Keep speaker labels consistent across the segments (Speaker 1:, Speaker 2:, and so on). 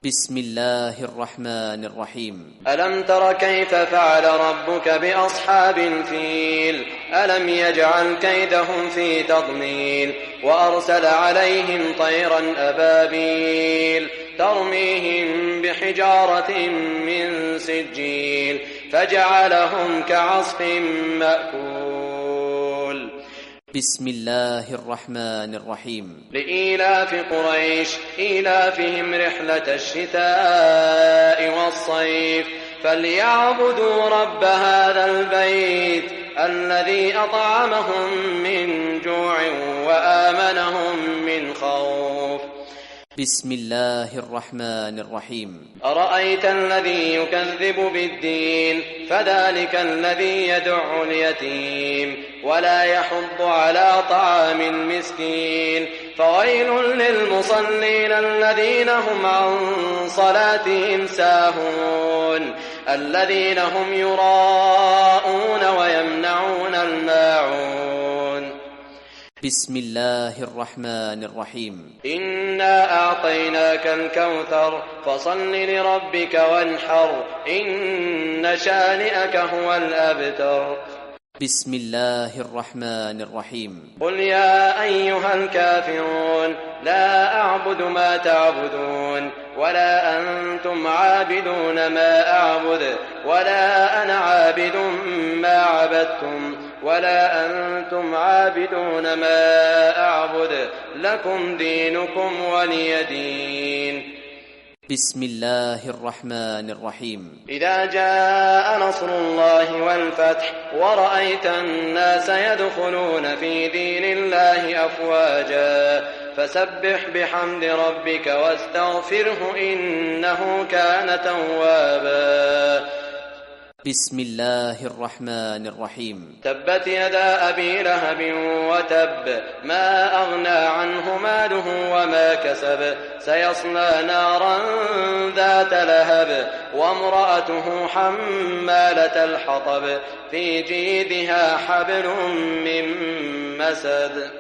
Speaker 1: بسم الله الرحمن الرحيم.
Speaker 2: ألم تر كيف فعل ربك بأصحاب الفيل ألم يجعل كيدهم في تضليل وأرسل عليهم طيرا أبابيل ترميهم بحجارة من سجيل فجعلهم كعصف مأكول.
Speaker 1: بسم الله الرحمن الرحيم.
Speaker 2: لإيلاف قريش إيلافهم رحلة الشتاء والصيف فليعبدوا رب هذا البيت الذي أطعمهم من جوع وآمنهم من خوف.
Speaker 1: بسم الله الرحمن الرحيم.
Speaker 2: أرأيت الذي يكذب بالدين فذلك الذي يدع اليتيم ولا يحض على طعام المسكين فويل للمصلين الذين هم عن صلاتهم ساهون الذين هم يراءون ويمنعون الماعون.
Speaker 1: بسم الله الرحمن الرحيم.
Speaker 2: إنا أعطيناك الكوثر فصل لربك وانحر إن شانئك هو الأبتر.
Speaker 1: بسم الله الرحمن الرحيم.
Speaker 2: قل يا أيها الكافرون لا أعبد ما تعبدون ولا أنتم عابدون ما أعبد ولا أنا عابد ما عبدتم ولا أنتم عابدون ما أعبد لكم دينكم ولي دين.
Speaker 1: بسم الله الرحمن الرحيم.
Speaker 2: إذا جاء نصر الله والفتح ورأيت الناس يدخلون في دين الله أفواجا فسبح بحمد ربك واستغفره إنه كان توابا.
Speaker 1: بسم الله الرحمن الرحيم.
Speaker 2: تبت يدا أبي لهب وتب ما أغنى عنه ماله وما كسب سيصلى نارا ذات لهب وامرأته حمالة الحطب في جيدها حبل من مسد.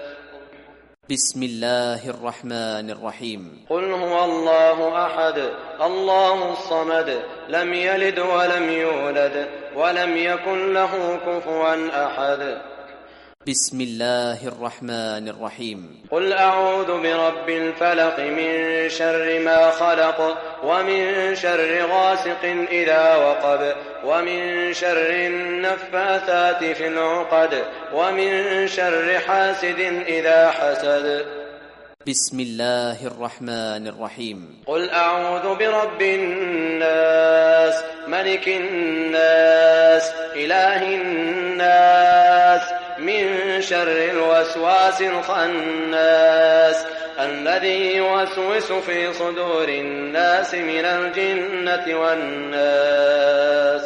Speaker 1: بسم الله الرحمن الرحيم.
Speaker 2: قل هو الله أحد الله الصمد لم يلد ولم يولد ولم يكن له كفوا أحد.
Speaker 1: بسم الله الرحمن الرحيم.
Speaker 2: قل أعوذ برب الفلق من شر ما خلق ومن شر غاسق إذا وقب ومن شر النفاثات في العقد ومن شر حاسد إذا حسد.
Speaker 1: بسم الله الرحمن الرحيم.
Speaker 2: قل أعوذ برب الناس ملك الناس إله الناس من شر الوسواس الخناس الذي يوسوس في صدور الناس من الجنة والناس.